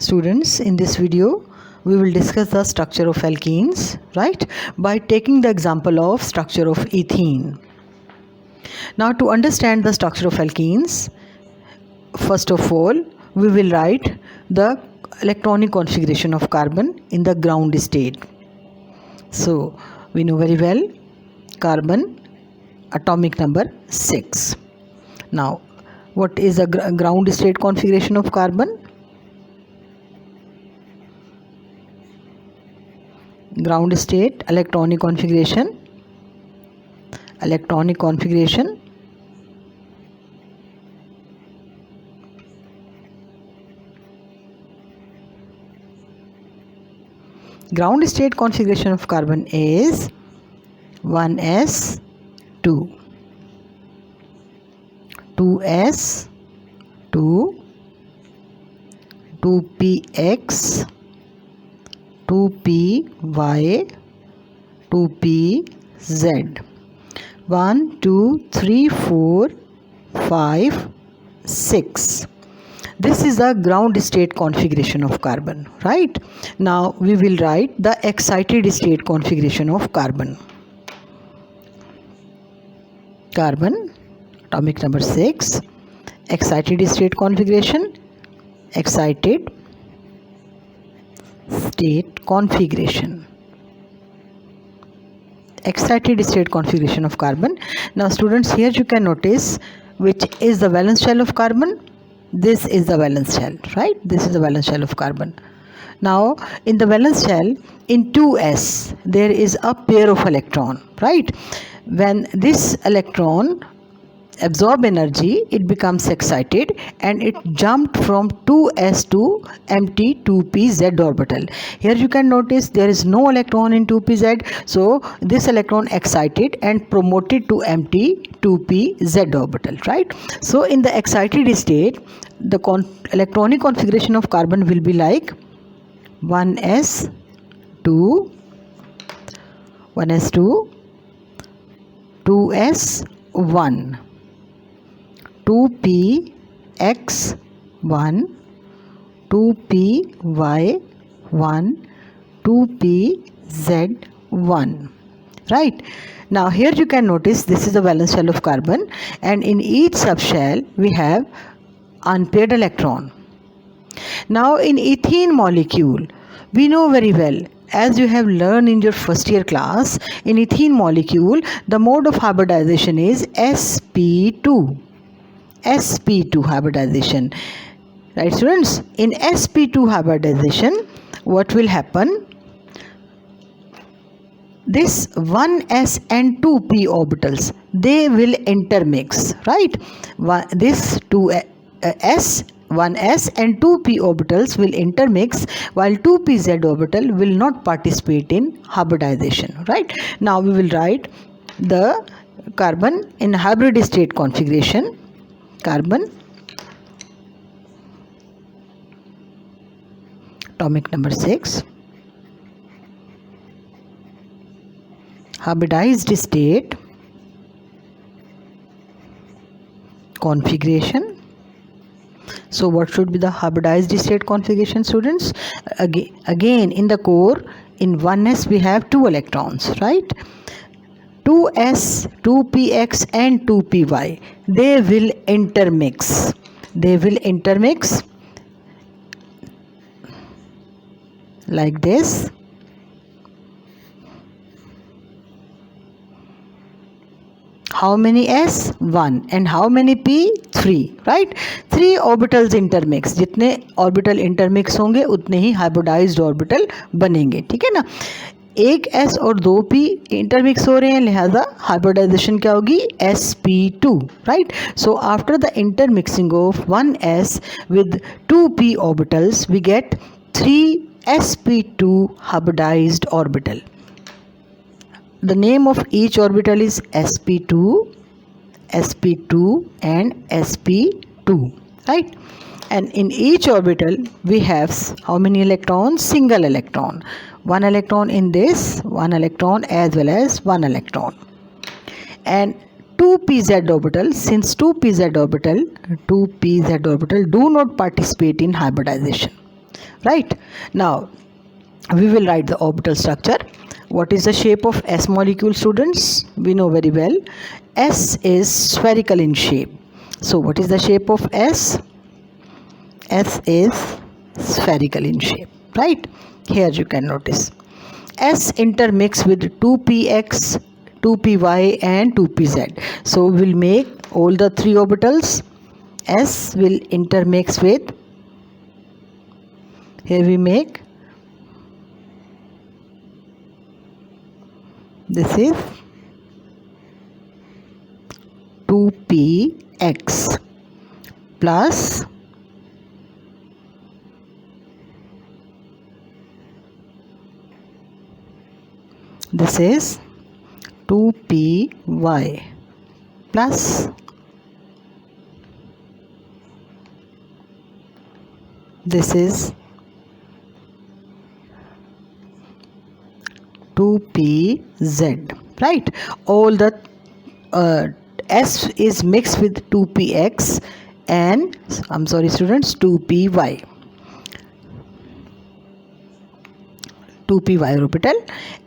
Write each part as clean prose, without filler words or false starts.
Students, in this video we will discuss the structure of alkenes, right, by taking the example of structure of ethene. Now, to understand the structure of alkenes, first of all we will write the electronic configuration of carbon in the ground state. So we know very well carbon atomic number 6. Now, what is the ground state configuration of carbon? Ground state electronic configuration ground state configuration of carbon is 1s 2 2s 2 2px 2py 2pz 1 2 3 4 5 6. This is the ground state configuration of carbon, right? Now we will write the excited state configuration of carbon. Carbon atomic number 6, excited state configuration, excited state configuration of carbon. Now students, here you can notice which is the valence shell of carbon. This is the valence shell, right? This is the valence shell of carbon. Now in the valence shell in 2s there is a pair of electron, right? When this electron absorb energy, it becomes excited and it jumped from 2s to empty 2pz orbital. Here you can notice there is no electron in 2pz, so this electron excited and promoted to empty 2pz orbital, right? So in the excited state, the electronic configuration of carbon will be like 1s2 2s1 2px1 2py1 2pz1, right? Now here you can notice this is the valence shell of carbon, and in each subshell we have unpaired electron. Now in ethene molecule, we know very well, as you have learned in your first year class, in ethene molecule the mode of hybridization is sp2 hybridization, right students? In sp2 hybridization, what will happen? This 1s and 2p orbitals, they will intermix, right? This 1s and 2p orbitals will intermix, while 2pz orbital will not participate in hybridization, right? Now we will write the carbon in hybrid state configuration. Carbon atomic number 6, hybridized state configuration. So what should be the hybridized state configuration, students? Again in the core, in 1s we have 2 electrons, right? 2s, 2px and 2py, they will intermix. Like this. How many s? 1. And how many p? 3, right? 3 orbitals intermix. जितने orbital intermix होंगे उतने ही hybridized orbital बनेंगे, ठीक है ना? एक s और 2p intermix हो रहे हैं, लिहाजा हाइब्रिडाइजेशन क्या होगी? sp2, right? So after the intermixing of 1s with 2p orbitals we get 3 sp2 hybridized orbital. The name of each orbital is sp2 and sp2, right? And in each orbital we have how many electrons? Single electron. 1 electron in this, 1 electron as well as 1 electron. And 2pz orbital, since 2pz orbital do not participate in hybridization. right? Now we will write the orbital structure. What is the shape of S molecule, students? We know very well. S is spherical in shape. So what is the shape of S? S is spherical in shape, right? Here you can notice S intermix with 2px, 2py and 2pz. So we'll make all the three orbitals. S will intermix with, here we make, this is 2px plus this is 2py plus this is 2pz, right? All the S is mixed with 2px and, I'm sorry students, 2py. 2py orbital,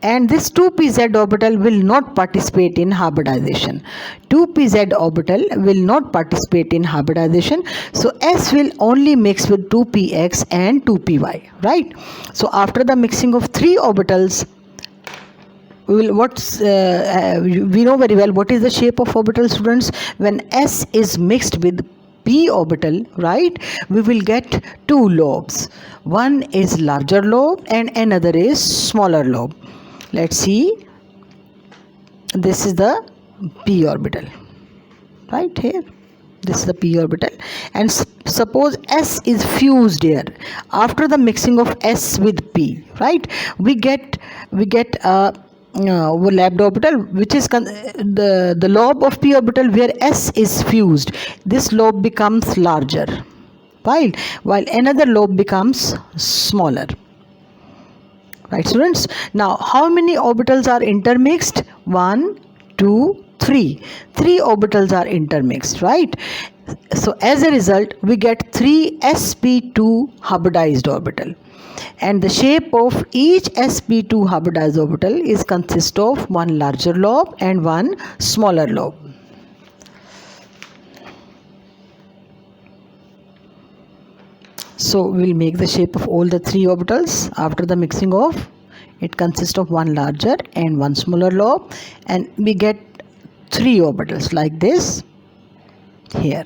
and this 2pz orbital will not participate in hybridization. 2pz orbital will not participate in hybridization, so S will only mix with 2px and 2py, right? So after the mixing of three orbitals, we know very well what is the shape of orbital, students. When S is mixed with p orbital, right, we will get two lobes. One is larger lobe and another is smaller lobe. Let's see, this is the p orbital, right here. This is the p orbital, and suppose S is fused here. After the mixing of S with p, right, we get a overlapped orbital, which is the lobe of p orbital where S is fused. This lobe becomes larger, while another lobe becomes smaller, right students? Now how many orbitals are intermixed? 1, 2, 3. 3 orbitals are intermixed, right? So as a result we get 3 sp2 hybridized orbital, and the shape of each sp2 hybridized orbital is consist of one larger lobe and one smaller lobe. So we will make the shape of all the three orbitals after the mixing of. It consists of one larger and one smaller lobe, and we get three orbitals like this here.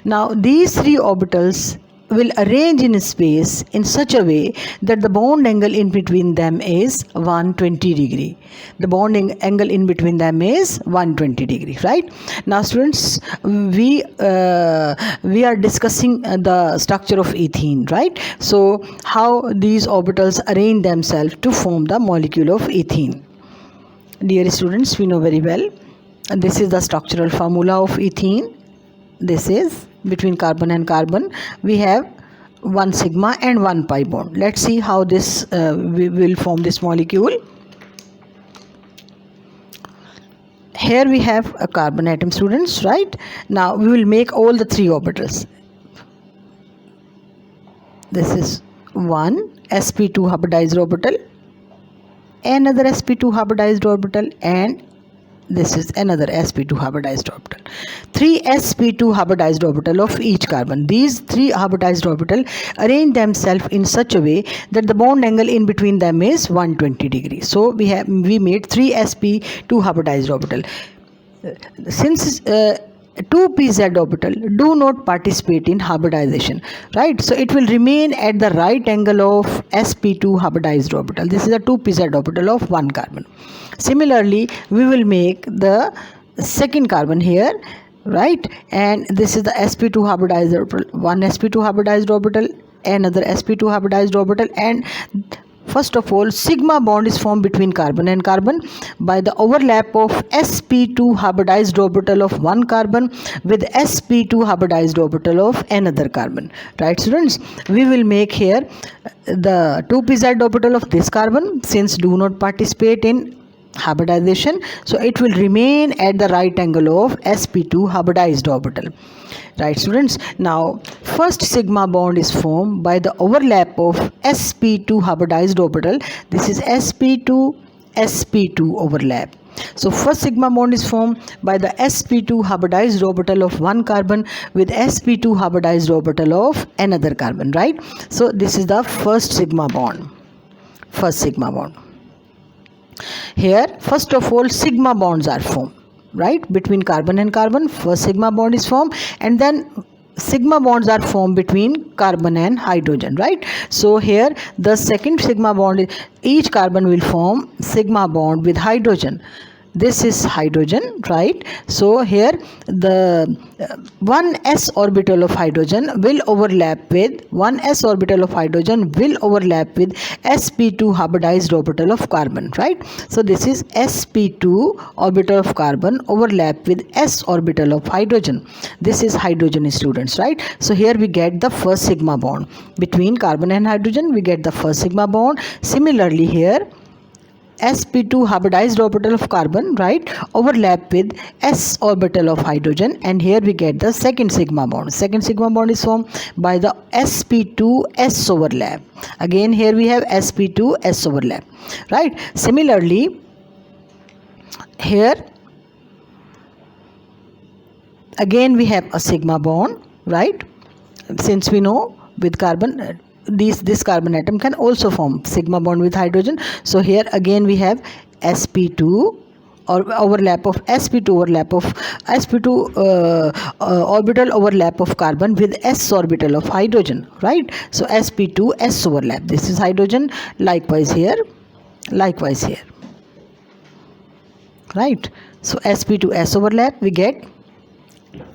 Now these three orbitals will arrange in space in such a way that the bond angle in between them is 120 degree. The bond angle in between them is 120 degree, right? Now students, we are discussing the structure of ethene, right? So how these orbitals arrange themselves to form the molecule of ethene. Dear students, we know very well, this is the structural formula of ethene. This is between carbon and carbon we have one sigma and one pi bond. Let's see how this we will form this molecule. Here we have a carbon atom, students, right? Now we will make all the three orbitals. This is one sp2 hybridized orbital, another sp2 hybridized orbital, and this is another sp2 hybridized orbital. 3 sp2 hybridized orbital of each carbon. These 3 hybridized orbital arrange themselves in such a way that the bond angle in between them is 120 degrees. So we made 3 sp2 hybridized orbital. Since 2pz orbital do not participate in hybridization, right? So it will remain at the right angle of sp2 hybridized orbital. This is a 2pz orbital of one carbon. Similarly, we will make the second carbon here, right? And this is the sp2 hybridized orbital, one sp2 hybridized orbital, another sp2 hybridized orbital, and first of all, sigma bond is formed between carbon and carbon by the overlap of sp2 hybridized orbital of one carbon with sp2 hybridized orbital of another carbon. Right, students? We will make here the 2pz orbital of this carbon, since do not participate in hybridization, so it will remain at the right angle of sp2 hybridized orbital. Right, students? Now, first sigma bond is formed by the overlap of sp2 hybridized orbital. This is sp2 overlap. So first sigma bond is formed by the sp2 hybridized orbital of one carbon with sp2 hybridized orbital of another carbon, right? So this is the first sigma bond. First sigma bond. Here, first of all, sigma bonds are formed, right? Between carbon and carbon, first sigma bond is formed, and then sigma bonds are formed between carbon and hydrogen, right? So here the second sigma bond, each carbon will form sigma bond with hydrogen. This is hydrogen, right? So here the 1s orbital of hydrogen will overlap with sp2 hybridized orbital of carbon, right? So this is sp2 orbital of carbon overlap with s orbital of hydrogen. This is hydrogen, students, right? So here we get the first sigma bond between carbon and hydrogen. We get the first sigma bond. Similarly here, sp2 hybridized orbital of carbon, right, overlap with s orbital of hydrogen, and here we get the second sigma bond. Second sigma bond is formed by the sp2 s overlap. Again here we have sp2 s overlap, right? Similarly here again we have a sigma bond, right? Since we know with carbon this carbon atom can also form sigma bond with hydrogen. So here again we have sp2 or overlap of sp2 orbital overlap of carbon with s orbital of hydrogen, right? So sp2 s overlap. This is hydrogen. Likewise here, right? So sp2 s overlap, we get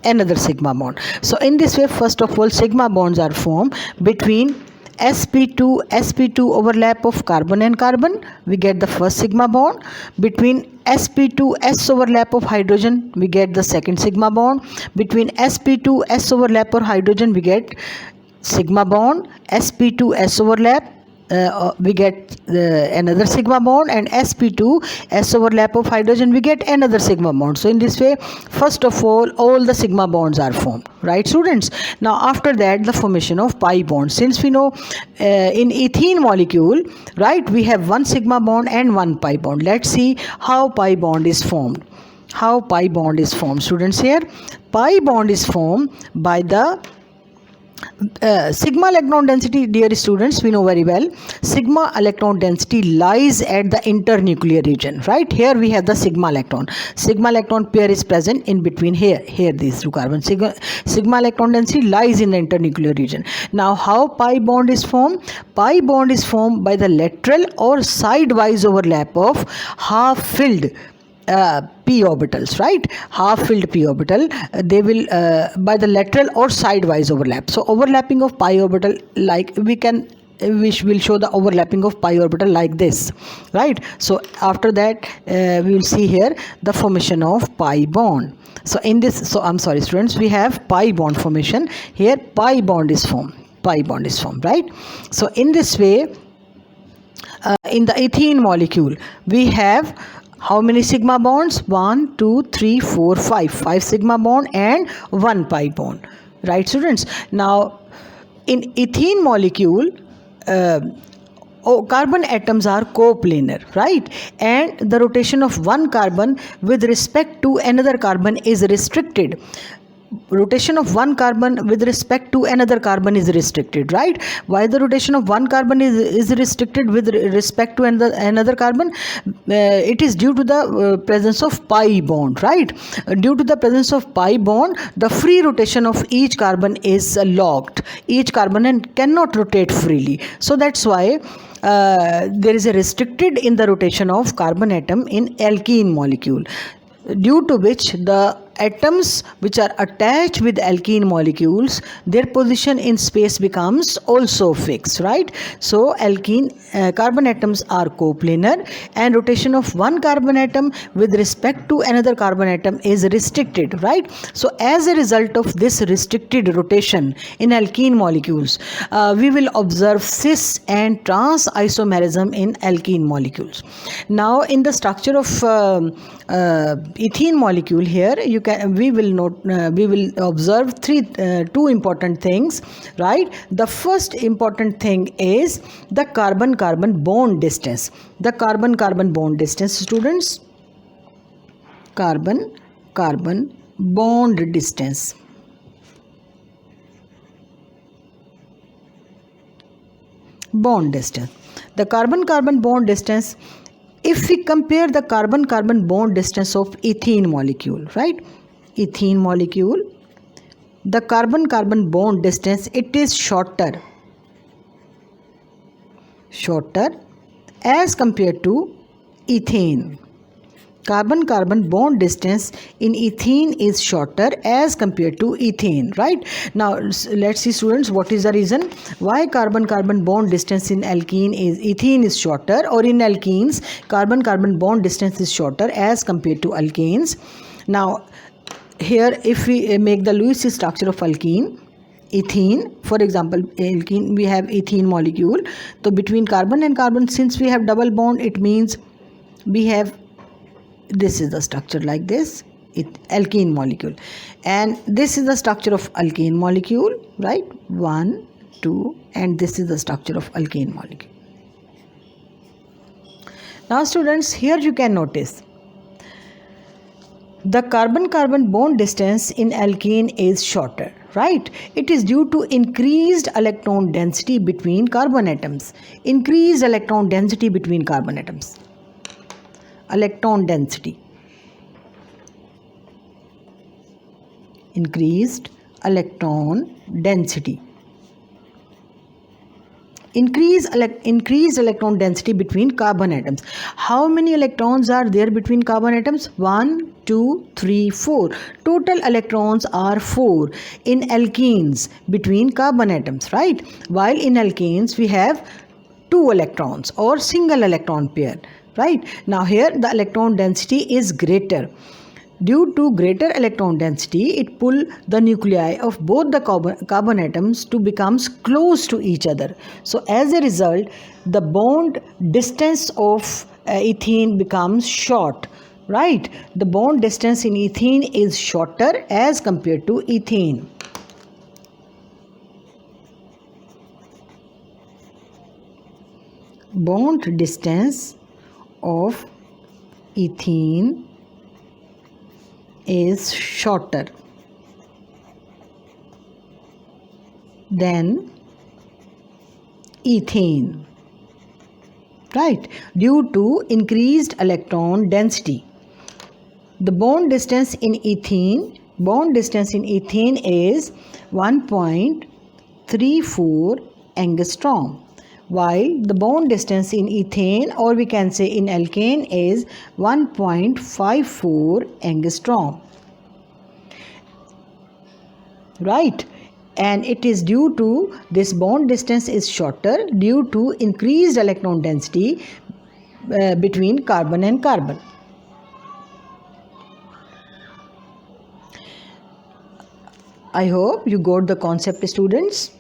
another sigma bond. So in this way, first of all, sigma bonds are formed between sp2 overlap of carbon and carbon. We get the first sigma bond. Between sp2 s overlap of hydrogen, we get the second sigma bond. Between sp2 s overlap of hydrogen, we get sigma bond. sp2 s overlap, we get another sigma bond, and sp2 s overlap of hydrogen, we get another sigma bond. So in this way, first of all the sigma bonds are formed, right, students? Now after that, the formation of pi bond. Since we know in ethene molecule, right, we have one sigma bond and one pi bond. Let's see how pi bond is formed. Students, here pi bond is formed by the sigma electron density. Dear students, we know very well, sigma electron density lies at the internuclear region, right? Here we have the sigma electron pair is present in between here these two carbons. Sigma electron density lies in the internuclear region. Now how pi bond is formed? Pi bond is formed by the lateral or sidewise overlap of half-filled p orbitals, right? Half-filled p orbital, they will by the lateral or sidewise overlap. So overlapping of pi orbital, like we will show the overlapping of pi orbital like this, right? So after that we will see here the formation of pi bond. So in this, so I'm sorry students, we have pi bond formation. Here pi bond is formed, right? So in this way, in the ethene molecule, we have how many sigma bonds? 1, 2, 3, 4, 5. 5 sigma bond and 1 pi bond. Right, students? Now, in ethene molecule, carbon atoms are coplanar, right? And the rotation of one carbon with respect to another carbon is restricted. Rotation of one carbon with respect to another carbon is restricted, right? Why the rotation of one carbon is restricted with respect to another carbon? It is due to the presence of pi bond, right? Due to the presence of pi bond, the free rotation of each carbon is locked. Each carbon cannot rotate freely. So that's why there is a restricted in the rotation of carbon atom in alkene molecule, due to which the atoms which are attached with alkene molecules, their position in space becomes also fixed, right? So alkene carbon atoms are coplanar, and rotation of one carbon atom with respect to another carbon atom is restricted, right? So as a result of this restricted rotation in alkene molecules, we will observe cis and trans isomerism in alkene molecules. Now in the structure of ethene molecule, here we will observe two important things, right? The first important thing is the carbon carbon bond distance. The carbon carbon bond distance, students, carbon carbon bond distance. Bond distance. The carbon carbon bond distance, if we compare the carbon carbon bond distance of ethene molecule, right? Ethene molecule, the carbon carbon bond distance, it is shorter as compared to ethane. Carbon carbon bond distance in ethene is shorter as compared to ethane, right? Now let's see, students, what is the reason why carbon carbon bond distance in ethene is shorter, or in alkenes carbon carbon bond distance is shorter as compared to alkanes. Now here, if we make the Lewis structure of ethene, for example, alkene, we have ethene molecule. So between carbon and carbon, since we have double bond, it means we have, this is the structure like this, alkene molecule, and this is the structure of alkene molecule, right? 1, 2, and this is the structure of alkene molecule. Now students, here you can notice the carbon carbon bond distance in alkene is shorter, right? It is due to increased electron density between carbon atoms. Increased electron density between carbon atoms. Electron density. Increased electron density. Increased electron density between carbon atoms. How many electrons are there between carbon atoms? 1, 2, 3, 4. Total electrons are 4 in alkenes between carbon atoms, right? While in alkanes we have 2 electrons or single electron pair, right? Now here the electron density is greater. Due to greater electron density, it pulls the nuclei of both the carbon atoms to become close to each other. So as a result, the bond distance of ethene becomes short, right? The bond distance in ethene is shorter as compared to ethene. Bond distance of ethene is shorter than ethane, right? Due to increased electron density. The bond distance in ethene is 1.34 angstrom, while the bond distance in ethane, or we can say in alkane, is 1.54 angstrom, right? And it is due to this bond distance is shorter due to increased electron density between carbon and carbon. I hope you got the concept, students.